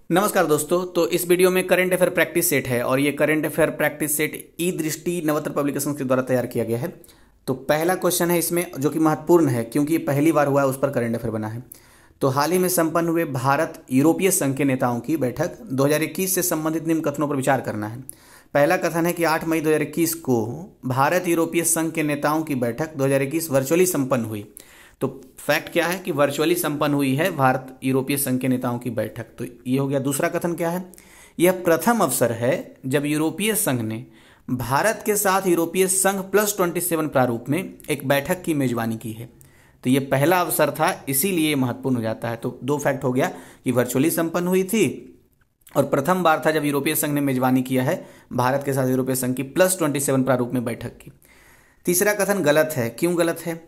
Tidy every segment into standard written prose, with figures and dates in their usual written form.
नमस्कार दोस्तों। तो इस वीडियो में करंट अफेयर प्रैक्टिस सेट है और ये करंट अफेयर प्रैक्टिस सेट ई दृष्टि नवत्र पब्लिकेशन के द्वारा तैयार किया गया है। तो पहला क्वेश्चन है इसमें जो कि महत्वपूर्ण है क्योंकि ये पहली बार हुआ है, उस पर करंट अफेयर बना है। तो हाल ही में संपन्न हुए भारत यूरोपीय संघ के नेताओं की बैठक 2021 से संबंधित निम्न कथनों पर विचार करना है। पहला कथन है कि 8 मई 2021 को भारत यूरोपीय संघ के नेताओं की बैठक 2021 वर्चुअली संपन्न हुई। तो फैक्ट क्या है कि वर्चुअली संपन्न हुई है भारत यूरोपीय संघ के नेताओं की बैठक। तो ये हो गया। दूसरा कथन क्या है, यह प्रथम अवसर है जब यूरोपीय संघ ने भारत के साथ यूरोपीय संघ +27 प्रारूप में एक बैठक की मेजबानी की है। तो ये पहला अवसर था, इसीलिए महत्वपूर्ण हो जाता है। तो दो फैक्ट हो गया कि वर्चुअली संपन्न हुई थी और प्रथम बार था जब यूरोपीय संघ ने मेजबानी किया है भारत के साथ यूरोपीय संघ की +27 प्रारूप में बैठक की। तीसरा कथन गलत है। क्यों गलत है?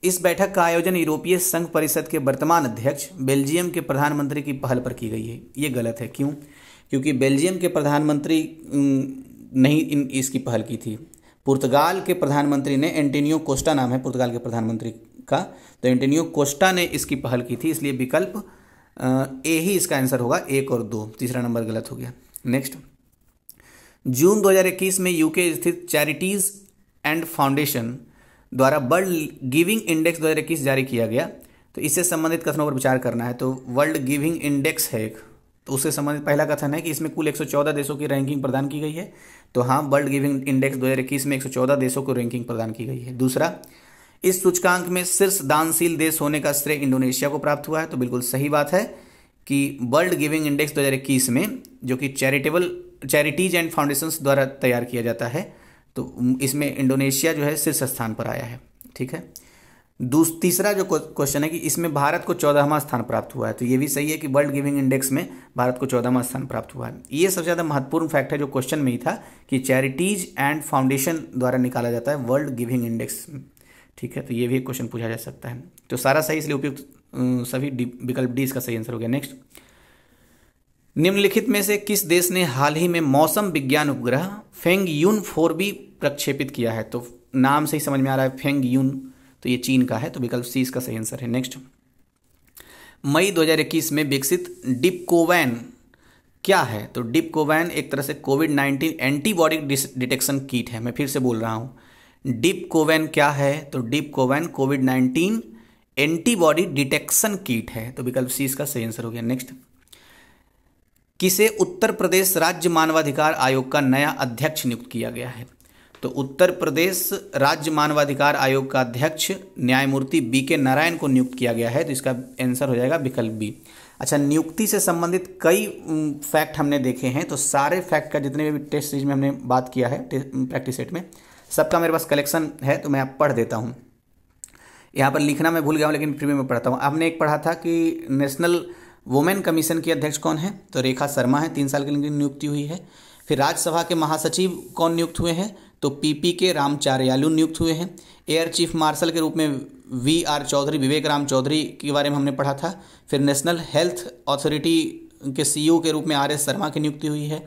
इस बैठक का आयोजन यूरोपीय संघ परिषद के वर्तमान अध्यक्ष बेल्जियम के प्रधानमंत्री की पहल पर की गई है। ये गलत है। क्यों? क्योंकि बेल्जियम के प्रधानमंत्री नहीं इसकी पहल की थी। पुर्तगाल के प्रधानमंत्री ने, एंटोनियो कोस्टा नाम है पुर्तगाल के प्रधानमंत्री का, तो एंटोनियो कोस्टा ने इसकी पहल की थी, इसलिए विकल्प ए ही इसका आंसर होगा, 1 और 2। तीसरा नंबर गलत हो गया। नेक्स्ट, जून 2021 में यूके स्थित चैरिटीज एंड फाउंडेशन द्वारा वर्ल्ड गिविंग इंडेक्स 2021 जारी किया गया। तो इससे संबंधित कथनों पर विचार करना है। तो वर्ल्ड गिविंग इंडेक्स है एक, तो उससे संबंधित पहला कथन है कि इसमें कुल 114 देशों की रैंकिंग प्रदान की गई है। तो हाँ, वर्ल्ड गिविंग इंडेक्स 2021 में 114 देशों को रैंकिंग प्रदान की गई है। दूसरा, इस सूचकांक में शीर्ष दानशील देश होने का श्रेय इंडोनेशिया को प्राप्त हुआ है। तो बिल्कुल सही बात है कि वर्ल्ड गिविंग इंडेक्स 2021 में, जो कि चैरिटीज एंड फाउंडेशंस द्वारा तैयार किया जाता है, तो इसमें इंडोनेशिया जो है शीर्ष स्थान पर आया है। ठीक है। तीसरा जो क्वेश्चन है कि इसमें भारत को 14वां स्थान प्राप्त हुआ है। तो ये भी सही है कि वर्ल्ड गिविंग इंडेक्स में भारत को 14वां स्थान प्राप्त हुआ है। ये सबसे ज़्यादा महत्वपूर्ण फैक्ट है जो क्वेश्चन में ही था कि चैरिटीज एंड फाउंडेशन द्वारा निकाला जाता है वर्ल्ड गिविंग इंडेक्स। ठीक है, तो ये भी एक क्वेश्चन पूछा जा सकता है। तो सारा सही, इसलिए उपयुक्त सभी विकल्प डी इसका सही आंसर हो गया। नेक्स्ट, निम्नलिखित में से किस देश ने हाल ही में मौसम विज्ञान उपग्रह फेंगयुन 4B प्रक्षेपित किया है? तो नाम से ही समझ में आ रहा है फेंगयुन, तो ये चीन का है। तो विकल्प सी इसका सही आंसर है। नेक्स्ट, मई 2021 में विकसित डिपकोवैन क्या है? तो डिपकोवैन एक तरह से कोविड-19 एंटीबॉडी डिटेक्शन किट है। मैं फिर से बोल रहा हूँ, डिपकोवैन क्या है? तो डिपकोवैन कोविड-19 एंटीबॉडी डिटेक्शन किट है। तो विकल्प सी इसका सही आंसर हो गया। नेक्स्ट, किसे उत्तर प्रदेश राज्य मानवाधिकार आयोग का नया अध्यक्ष नियुक्त किया गया है? तो उत्तर प्रदेश राज्य मानवाधिकार आयोग का अध्यक्ष न्यायमूर्ति BK नारायण को नियुक्त किया गया है। तो इसका आंसर हो जाएगा विकल्प बी। अच्छा, नियुक्ति से संबंधित कई फैक्ट हमने देखे हैं। तो सारे फैक्ट का जितने भी टेस्ट सीरीज में हमने बात किया है प्रैक्टिस सेट में, सबका मेरे पास कलेक्शन है। तो मैं आप पढ़ देता हूँ। यहाँ पर लिखना मैं भूल गया हूँ, लेकिन फिर भी मैं पढ़ता हूँ। आपने एक पढ़ा था कि नेशनल वुमेन कमीशन की अध्यक्ष कौन है? तो रेखा शर्मा है, 3 साल के लिए नियुक्ति हुई है। फिर राज्यसभा के महासचिव कौन नियुक्त हुए हैं? तो PPK रामचार्यालू नियुक्त हुए हैं। एयर चीफ मार्शल के रूप में VR चौधरी, विवेक राम चौधरी के बारे में हमने पढ़ा था। फिर नेशनल हेल्थ अथॉरिटी के CEO के रूप में RS शर्मा की नियुक्ति हुई है।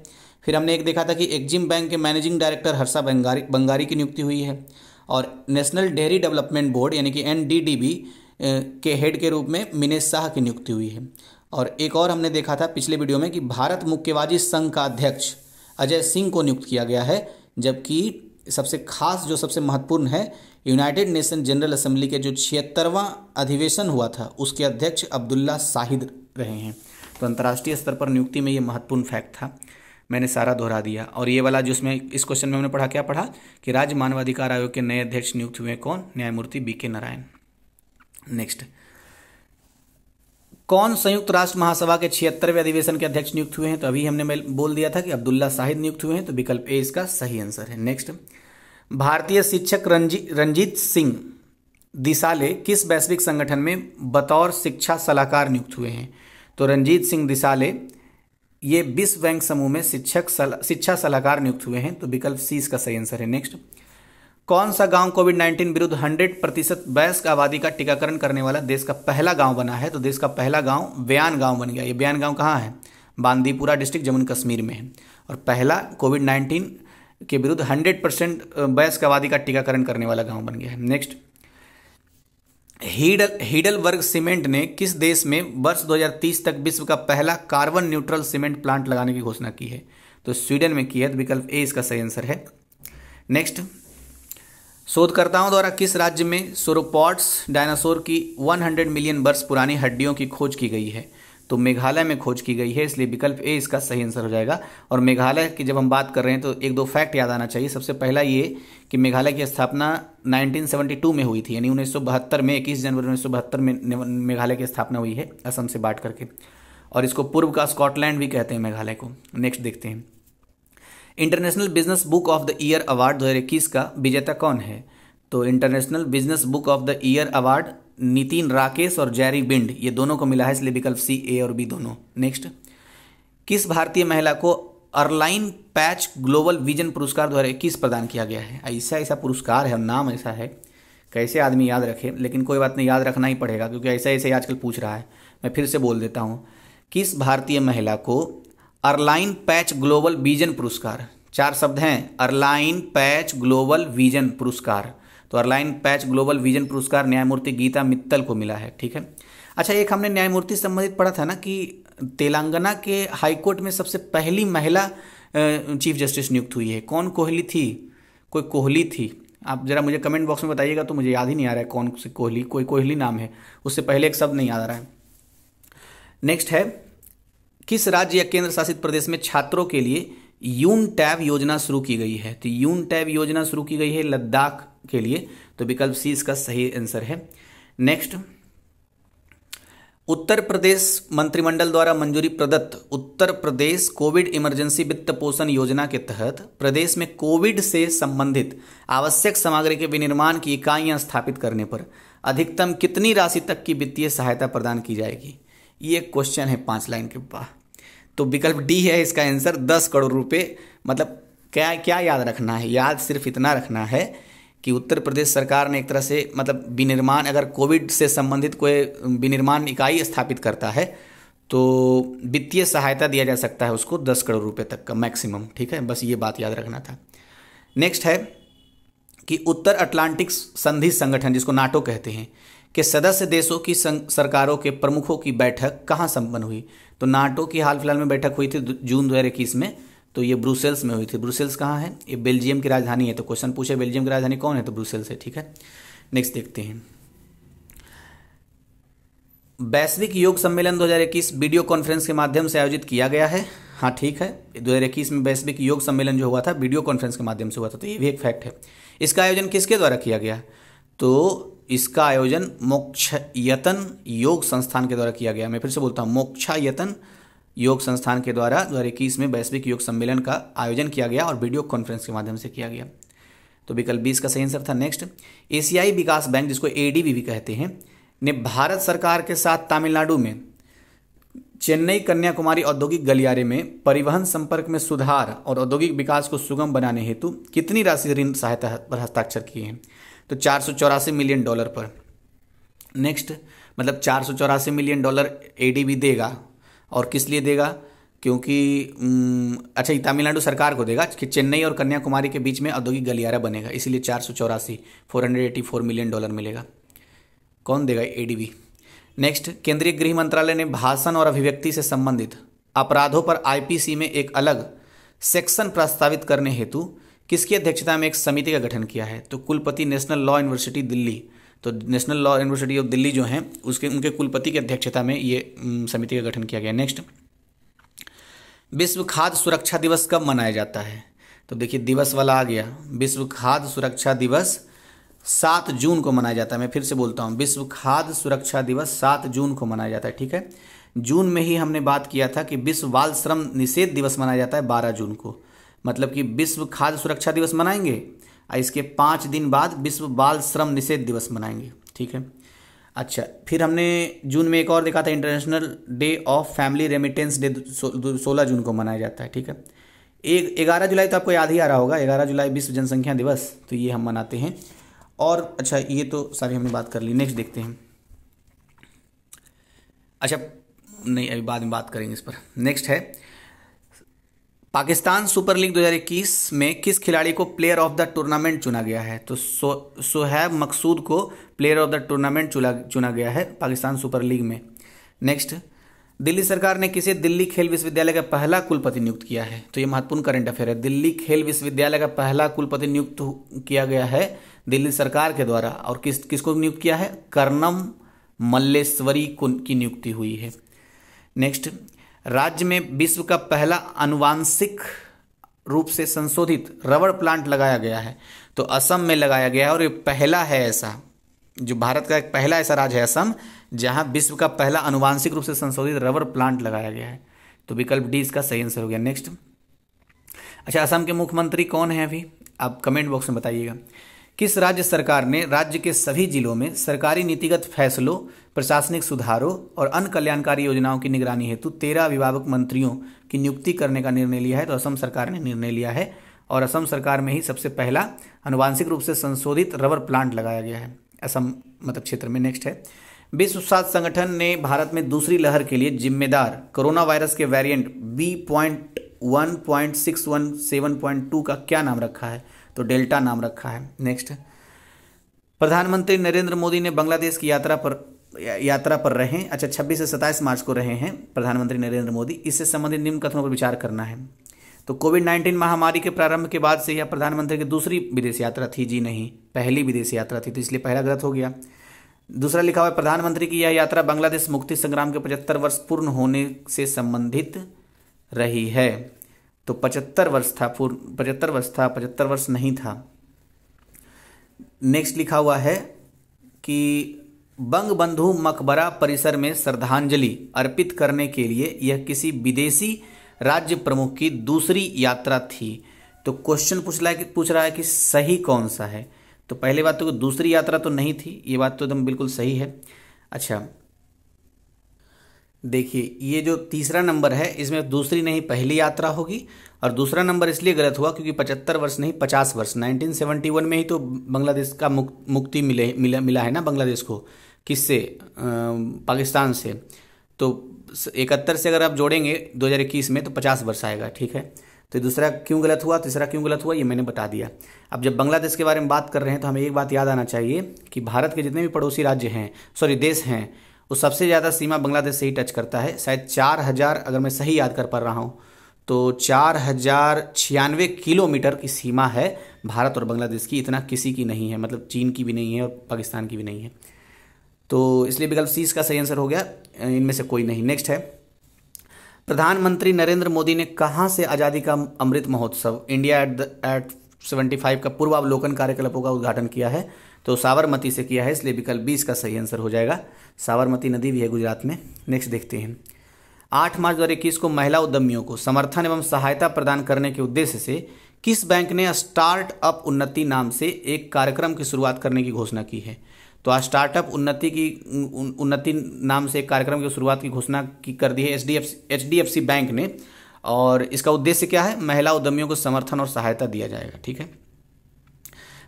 फिर हमने एक देखा था कि एक्जिम बैंक के मैनेजिंग डायरेक्टर हर्षा बंगारी की नियुक्ति हुई है। और नेशनल डेयरी डेवलपमेंट बोर्ड यानी कि NDDB के हेड के रूप में मिनेश शाह की नियुक्ति हुई है। और एक और हमने देखा था पिछले वीडियो में कि भारत मुक्केबाजी संघ का अध्यक्ष अजय सिंह को नियुक्त किया गया है। जबकि सबसे खास, जो सबसे महत्वपूर्ण है, यूनाइटेड नेशन जनरल असेंबली के जो 76वां अधिवेशन हुआ था उसके अध्यक्ष अब्दुल्ला शाहिद रहे हैं। तो अंतर्राष्ट्रीय स्तर पर नियुक्ति में ये महत्वपूर्ण फैक्ट था, मैंने सारा दोहरा दिया। और ये वाला जिसमें इस क्वेश्चन में हमने पढ़ा, क्या पढ़ा कि राज्य मानवाधिकार आयोग के नए अध्यक्ष नियुक्त हुए कौन? न्यायमूर्ति BK नारायण। नेक्स्ट, कौन संयुक्त राष्ट्र महासभा के 76वें अधिवेशन के अध्यक्ष नियुक्त हुए हैं? तो अभी हमने बोल दिया था कि अब्दुल्ला शाहिद नियुक्त हुए हैं। तो विकल्प ए इसका सही आंसर है। नेक्स्ट, भारतीय शिक्षक रंजीत सिंह दिसाले किस वैश्विक संगठन में बतौर शिक्षा सलाहकार नियुक्त हुए हैं? तो रंजीत सिंह दिसाले ये विश्व बैंक समूह में शिक्षा सलाहकार नियुक्त हुए हैं। तो विकल्प सी इसका सही आंसर है। नेक्स्ट, कौन सा गांव कोविड-19 विरुद्ध 100% वयस्क आबादी का टीकाकरण करने वाला देश का पहला गांव बना है? तो देश का पहला गांव बयान गांव बन गया। ये बयान गांव कहाँ है? बांदीपुरा डिस्ट्रिक्ट, जम्मू कश्मीर में है। और पहला कोविड-19 के विरुद्ध 100% वयस्क आबादी का टीकाकरण करने वाला गांव बन गया है। नेक्स्ट, हीडलबर्ग सीमेंट ने किस देश में वर्ष 2030 तक विश्व का पहला कार्बन न्यूट्रल सीमेंट प्लांट लगाने की घोषणा की है? तो स्वीडन में की है। तो विकल्प ए इसका सही आंसर है। नेक्स्ट, शोधकर्ताओं द्वारा किस राज्य में सोरोपॉड्स डायनासोर की 100 मिलियन वर्ष पुरानी हड्डियों की खोज की गई है? तो मेघालय में खोज की गई है, इसलिए विकल्प ए इसका सही आंसर हो जाएगा। और मेघालय की जब हम बात कर रहे हैं तो एक दो फैक्ट याद आना चाहिए। सबसे पहला ये कि मेघालय की स्थापना 1972 में हुई थी, यानी 1972 में 21 जनवरी 1972 में मेघालय की स्थापना हुई है असम से बांट करके। और इसको पूर्व का स्कॉटलैंड भी कहते हैं मेघालय को। नेक्स्ट देखते हैं, international business book of the year award 2021 का विजेता कौन है? तो international business book of the year award Nitin Rakesh और जेरी बिंड, ये दोनों को मिला है, इसलिए विकल्प सी, ए और बी दोनों। नेक्स्ट, किस भारतीय महिला को अर्लाइन पैच ग्लोबल विजन पुरस्कार 2021 प्रदान किया गया है? ऐसा पुरस्कार है और नाम ऐसा है, कैसे आदमी याद रखे, लेकिन कोई बात नहीं, याद रखना ही पड़ेगा क्योंकि ऐसे आजकल पूछ रहा है। मैं फिर से बोल देता हूँ, किस भारतीय महिला को अर्लाइन पैच ग्लोबल विजन पुरस्कार, 4 शब्द हैं, अर्लाइन पैच ग्लोबल विजन पुरस्कार। तो अर्लाइन पैच ग्लोबल विजन पुरस्कार न्यायमूर्ति गीता मित्तल को मिला है। ठीक है। अच्छा, एक हमने न्यायमूर्ति से संबंधित पढ़ा था ना कि तेलंगाना के हाईकोर्ट में सबसे पहली महिला चीफ जस्टिस नियुक्त हुई है। कौन कोहली थी? कोई कोहली थी। आप जरा मुझे कमेंट बॉक्स में बताइएगा, तो मुझे याद ही नहीं आ रहा है कौन सी कोहली, कोई कोहली नाम है, उससे पहले एक शब्द नहीं याद आ रहा है। नेक्स्ट है, किस राज्य या केंद्र शासित प्रदेश में छात्रों के लिए यून टैब योजना शुरू की गई है? तो यून टैब योजना शुरू की गई है लद्दाख के लिए, तो विकल्प सी इसका सही आंसर है। नेक्स्ट, उत्तर प्रदेश मंत्रिमंडल द्वारा मंजूरी प्रदत्त उत्तर प्रदेश कोविड इमरजेंसी वित्त पोषण योजना के तहत प्रदेश में कोविड से संबंधित आवश्यक सामग्री के विनिर्माण की इकाइयां स्थापित करने पर अधिकतम कितनी राशि तक की वित्तीय सहायता प्रदान की जाएगी? ये क्वेश्चन है 5 लाइन के बाद। तो विकल्प डी है इसका आंसर, 10 करोड़ रुपए। मतलब क्या क्या याद रखना है? याद सिर्फ इतना रखना है कि उत्तर प्रदेश सरकार ने एक तरह से मतलब विनिर्माण, अगर कोविड से संबंधित कोई विनिर्माण इकाई स्थापित करता है तो वित्तीय सहायता दिया जा सकता है उसको 10 करोड़ रुपए तक का मैक्सिमम। ठीक है, बस ये बात याद रखना था। नेक्स्ट है कि उत्तर अटलांटिक संधि संगठन, जिसको नाटो कहते हैं, के सदस्य देशों की सरकारों के प्रमुखों की बैठक कहाँ संपन्न हुई? तो नाटो की हाल फिलहाल में बैठक हुई थी जून 2021 में, तो ये ब्रुसेल्स में हुई थी। ब्रुसेल्स कहाँ है? ये बेल्जियम की राजधानी है। तो क्वेश्चन पूछे बेल्जियम की राजधानी कौन है? तो ब्रुसेल्स है। ठीक है, नेक्स्ट देखते हैं, वैश्विक योग सम्मेलन 2021 वीडियो कॉन्फ्रेंस के माध्यम से आयोजित किया गया है। हाँ ठीक है, 2021 में वैश्विक योग सम्मेलन जो हुआ था वीडियो कॉन्फ्रेंस के माध्यम से हुआ था, तो ये भी एक फैक्ट है। इसका आयोजन किसके द्वारा किया गया? तो इसका आयोजन मोक्षयतन योग संस्थान के द्वारा किया गया। मैं फिर से बोलता हूँ, मोक्षयतन योग संस्थान के द्वारा 2021 में वैश्विक योग सम्मेलन का आयोजन किया गया और वीडियो कॉन्फ्रेंस के माध्यम से किया गया। तो विकल्प 20 का सही आंसर था। नेक्स्ट, एशियाई विकास बैंक, जिसको एडीबी भी कहते हैं, ने भारत सरकार के साथ तमिलनाडु में चेन्नई कन्याकुमारी औद्योगिक गलियारे में परिवहन संपर्क में सुधार और औद्योगिक विकास को सुगम बनाने हेतु कितनी राशि ऋण सहायता पर हस्ताक्षर किए हैं? तो $484 मिलियन पर। नेक्स्ट, मतलब $484 मिलियन एडीबी देगा, और किस लिए देगा? क्योंकि अच्छा, तमिलनाडु सरकार को देगा कि चेन्नई और कन्याकुमारी के बीच में औद्योगिक गलियारा बनेगा, इसीलिए 484 मिलियन मिलेगा। कौन देगा? एडीबी। नेक्स्ट, केंद्रीय गृह मंत्रालय ने भाषण और अभिव्यक्ति से संबंधित अपराधों पर आईपीसी में एक अलग सेक्शन प्रस्तावित करने हेतु किसकी अध्यक्षता में एक समिति का गठन किया है? तो कुलपति नेशनल लॉ यूनिवर्सिटी दिल्ली, तो national law university of Delhi जो हैं उनके कुलपति की अध्यक्षता में ये समिति का गठन किया गया। नेक्स्ट, विश्व खाद्य सुरक्षा दिवस कब मनाया जाता है? तो देखिए दिवस वाला आ गया, विश्व खाद्य सुरक्षा दिवस 7 जून को मनाया जाता है। मैं फिर से बोलता हूँ, विश्व खाद्य सुरक्षा दिवस 7 जून को मनाया जाता है। ठीक है, जून में ही हमने बात किया था कि विश्व बाल श्रम निषेध दिवस मनाया जाता है 12 जून को, मतलब कि विश्व खाद्य सुरक्षा दिवस मनाएंगे, इसके 5 दिन बाद विश्व बाल श्रम निषेध दिवस मनाएंगे। ठीक है, अच्छा, फिर हमने जून में एक और देखा था, international day of family remittance day 16 जून को मनाया जाता है। ठीक है, 11 जुलाई तो आपको याद ही आ रहा होगा, 11 जुलाई विश्व जनसंख्या दिवस, तो ये हम मनाते हैं। और अच्छा, ये तो सारी हमने बात कर ली। नेक्स्ट देखते हैं, अच्छा नहीं, अभी बाद में बात करेंगे इस पर। नेक्स्ट है, पाकिस्तान सुपर लीग 2021 में किस खिलाड़ी को प्लेयर ऑफ द टूर्नामेंट चुना गया है? तो सोहैब मकसूद को प्लेयर ऑफ द टूर्नामेंट चुना गया है पाकिस्तान सुपर लीग में। नेक्स्ट, दिल्ली सरकार ने किसे दिल्ली खेल विश्वविद्यालय का पहला कुलपति नियुक्त किया है? तो ये महत्वपूर्ण करंट अफेयर है। दिल्ली खेल विश्वविद्यालय का पहला कुलपति नियुक्त किया गया है दिल्ली सरकार के द्वारा, और किसको नियुक्त किया है? कर्णम मल्लेश्वरी की नियुक्ति हुई है। नेक्स्ट, राज्य में विश्व का पहला आनुवांशिक रूप से संशोधित रबड़ प्लांट लगाया गया है। तो असम में लगाया गया है, और ये पहला है ऐसा, जो भारत का एक पहला ऐसा राज्य है असम, जहां विश्व का पहला आनुवांशिक रूप से संशोधित रबर प्लांट लगाया गया है। तो विकल्प डी इसका सही आंसर हो गया। नेक्स्ट, अच्छा, असम के मुख्यमंत्री कौन है अभी? आप कमेंट बॉक्स में बताइएगा। किस राज्य सरकार ने राज्य के सभी जिलों में सरकारी नीतिगत फैसलों, प्रशासनिक सुधारों और अन्य कल्याणकारी योजनाओं की निगरानी हेतु 13 अभिभावक मंत्रियों की नियुक्ति करने का निर्णय लिया है? तो असम सरकार ने निर्णय लिया है, और असम सरकार में ही सबसे पहला आनुवांशिक रूप से संशोधित रबर प्लांट लगाया गया है असम मतलब क्षेत्र में। नेक्स्ट है, विश्व स्वास्थ्य संगठन ने भारत में दूसरी लहर के लिए जिम्मेदार कोरोना वायरस के वेरिएंट B.1.617.2 का क्या नाम रखा है? तो डेल्टा नाम रखा है। नेक्स्ट, प्रधानमंत्री नरेंद्र मोदी ने बांग्लादेश की यात्रा पर रहे, अच्छा 26 से 27 मार्च को रहे हैं प्रधानमंत्री नरेंद्र मोदी। इससे संबंधित निम्न कथनों पर विचार करना है। तो कोविड-19 महामारी के प्रारंभ के बाद से यह प्रधानमंत्री की दूसरी विदेश यात्रा थी? जी नहीं, पहली विदेश यात्रा थी, तो इसलिए पहला गलत हो गया। दूसरा लिखा हुआ है, प्रधानमंत्री की यह यात्रा बांग्लादेश मुक्ति संग्राम के 75 वर्ष पूर्ण होने से संबंधित रही है। तो 75 वर्ष था, 75 वर्ष नहीं था। नेक्स्ट लिखा हुआ है कि बंगबंधु मकबरा परिसर में श्रद्धांजलि अर्पित करने के लिए यह किसी विदेशी राज्य प्रमुख की दूसरी यात्रा थी। तो क्वेश्चन पूछ रहा है कि सही कौन सा है? तो पहली बात तो दूसरी यात्रा तो नहीं थी, ये बात तो एकदम बिल्कुल सही है। अच्छा देखिए, ये जो तीसरा नंबर है इसमें दूसरी नहीं पहली यात्रा होगी, और दूसरा नंबर इसलिए गलत हुआ क्योंकि 75 वर्ष नहीं 50 वर्ष, 1971 में ही तो बांग्लादेश का मुक्ति मिला है ना बांग्लादेश को, किससे? पाकिस्तान से। तो 71 से अगर आप जोड़ेंगे 2021 में तो 50 वर्ष आएगा, ठीक है। तो दूसरा क्यों गलत हुआ, तीसरा क्यों गलत हुआ, ये मैंने बता दिया। अब जब बांग्लादेश के बारे में बात कर रहे हैं तो हमें एक बात याद आना चाहिए कि भारत के जितने भी पड़ोसी राज्य हैं, देश हैं, वो सबसे ज़्यादा सीमा बांग्लादेश से ही टच करता है। शायद 4000, अगर मैं सही याद कर पा रहा हूँ तो 4096 किलोमीटर की सीमा है भारत और बांग्लादेश की। इतना किसी की नहीं है, मतलब चीन की भी नहीं है और पाकिस्तान की भी नहीं है। तो इसलिए विकल्प सी इसका सही आंसर हो गया, इनमें से कोई नहीं। नेक्स्ट है, प्रधानमंत्री नरेंद्र मोदी ने कहां से आज़ादी का अमृत महोत्सव इंडिया एट 75 का पूर्वावलोकन कार्यकलापों का उद्घाटन किया है? तो साबरमती से किया है, इसलिए विकल्प बी इसका सही आंसर हो जाएगा। साबरमती नदी भी है गुजरात में। नेक्स्ट देखते हैं, 8 मार्च 2021 को महिला उद्यमियों को समर्थन एवं सहायता प्रदान करने के उद्देश्य से किस बैंक ने स्टार्टअप उन्नति नाम से एक कार्यक्रम की शुरुआत करने की घोषणा की है? तो स्टार्टअप उन्नति नाम से एक कार्यक्रम की शुरुआत की घोषणा कर दी है HDFC बैंक ने, और इसका उद्देश्य क्या है? महिला उद्यमियों को समर्थन और सहायता दिया जाएगा, ठीक है।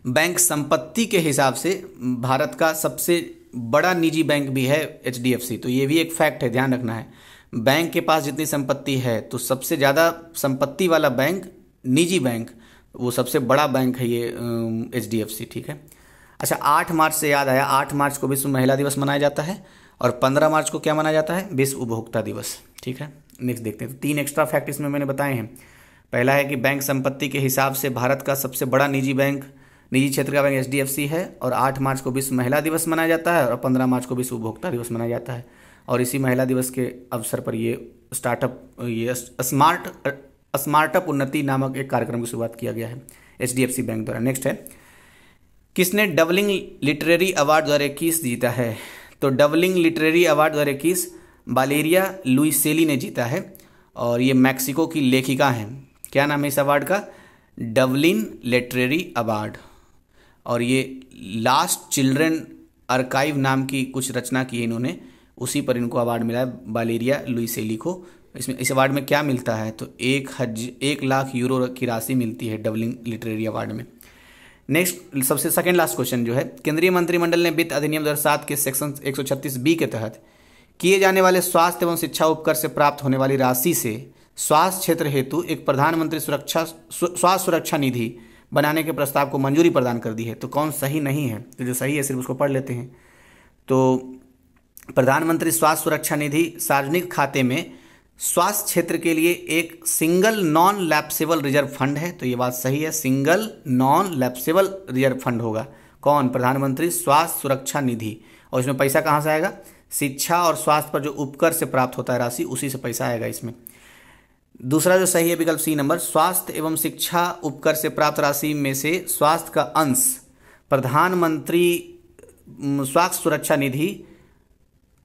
बैंक संपत्ति के हिसाब से भारत का सबसे बड़ा निजी बैंक भी है HDFC, तो ये भी एक फैक्ट है, ध्यान रखना है। बैंक के पास जितनी संपत्ति है तो सबसे ज़्यादा संपत्ति वाला बैंक, निजी बैंक, वो सबसे बड़ा बैंक है ये HDFC, ठीक है। अच्छा, 8 मार्च से याद आया, 8 मार्च को विश्व महिला दिवस मनाया जाता है, और 15 मार्च को क्या मनाया जाता है? विश्व उपभोक्ता दिवस, ठीक है। नेक्स्ट देखते हैं, तो 3 एक्स्ट्रा फैक्ट इसमें मैंने बताए हैं। पहला है कि बैंक संपत्ति के हिसाब से भारत का सबसे बड़ा निजी क्षेत्र का बैंक HDFC है, और 8 मार्च को विश्व महिला दिवस मनाया जाता है, और 15 मार्च को विश्व उपभोक्ता दिवस मनाया जाता है। और इसी महिला दिवस के अवसर पर ये स्मार्टअप उन्नति नामक एक कार्यक्रम की शुरुआत किया गया है HDFC बैंक द्वारा। नेक्स्ट है, किसने डबलिंग लिटरेरी अवार्ड 2021 जीता है? तो डबलिंग लिटरेरी अवार्ड 2021 वालेरिया लुइसेली ने जीता है, और ये मैक्सिको की लेखिका हैं। क्या नाम है इस अवार्ड का? Dublin literary award. और ये लास्ट चिल्ड्रन आर्काइव नाम की कुछ रचना की है इन्होंने, उसी पर इनको अवार्ड मिला है, वालेरिया लुइसेली को। इसमें इस अवार्ड में क्या मिलता है? तो 1 लाख यूरो की राशि मिलती है डबलिन लिटरेरी अवार्ड में। नेक्स्ट, सबसे सेकंड लास्ट क्वेश्चन जो है, केंद्रीय मंत्रिमंडल ने वित्त अधिनियम 2007 के सेक्शन 136B के तहत किए जाने वाले स्वास्थ्य एवं शिक्षा उपकर से प्राप्त होने वाली राशि से स्वास्थ्य क्षेत्र हेतु एक प्रधानमंत्री स्वास्थ्य सुरक्षा निधि बनाने के प्रस्ताव को मंजूरी प्रदान कर दी है। तो कौन सही नहीं है, तो जो सही है सिर्फ उसको पढ़ लेते हैं। तो प्रधानमंत्री स्वास्थ्य सुरक्षा निधि सार्वजनिक खाते में स्वास्थ्य क्षेत्र के लिए एक single non lapsable reserve fund है। तो ये बात सही है, single non lapsable reserve fund होगा। कौन? प्रधानमंत्री स्वास्थ्य सुरक्षा निधि। और इसमें पैसा कहाँ से आएगा? शिक्षा और स्वास्थ्य पर जो उपकर से प्राप्त होता है राशि, उसी से पैसा आएगा इसमें। दूसरा जो सही है विकल्प सी नंबर, स्वास्थ्य एवं शिक्षा उपकर से प्राप्त राशि में से स्वास्थ्य का अंश प्रधानमंत्री स्वास्थ्य सुरक्षा निधि,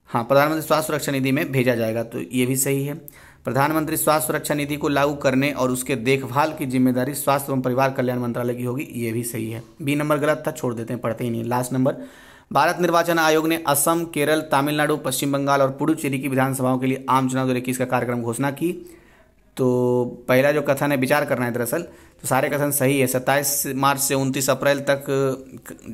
प्रधानमंत्री स्वास्थ्य सुरक्षा निधि में भेजा जाएगा। तो ये भी सही है। प्रधानमंत्री स्वास्थ्य सुरक्षा निधि को लागू करने और उसके देखभाल की जिम्मेदारी स्वास्थ्य एवं परिवार कल्याण मंत्रालय की होगी। ये भी सही है। बी नंबर गलत था, छोड़ देते हैं, पढ़ते ही नहीं। लास्ट नंबर, भारत निर्वाचन आयोग ने असम, केरल, तमिलनाडु, पश्चिम बंगाल और पुडुचेरी की विधानसभाओं के लिए आम चुनाव 2021 का कार्यक्रम घोषणा की। तो पहला जो कथन है विचार करना है दरअसल, तो सारे कथन सही है। 27 मार्च से 29 अप्रैल तक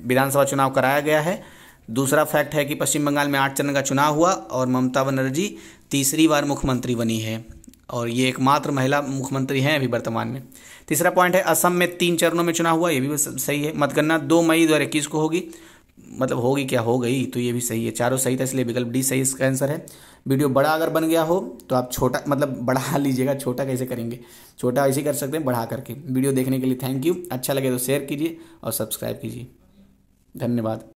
विधानसभा चुनाव कराया गया है। दूसरा फैक्ट है कि पश्चिम बंगाल में 8 चरण का चुनाव हुआ और ममता बनर्जी तीसरी बार मुख्यमंत्री बनी है और ये एकमात्र महिला मुख्यमंत्री हैं अभी वर्तमान में। तीसरा पॉइंट है असम में 3 चरणों में चुनाव हुआ, ये भी सही है। मतगणना 2 मई 2021 को होगी, मतलब होगी क्या, हो गई, तो ये भी सही है। चारों सही था, इसलिए विकल्प डी सही इसका आंसर है। वीडियो बड़ा अगर बन गया हो तो आप छोटा मतलब बढ़ा लीजिएगा। छोटा कैसे करेंगे? छोटा ऐसे कर सकते हैं बढ़ा करके। वीडियो देखने के लिए थैंक यू। अच्छा लगे तो शेयर कीजिए और सब्सक्राइब कीजिए। धन्यवाद।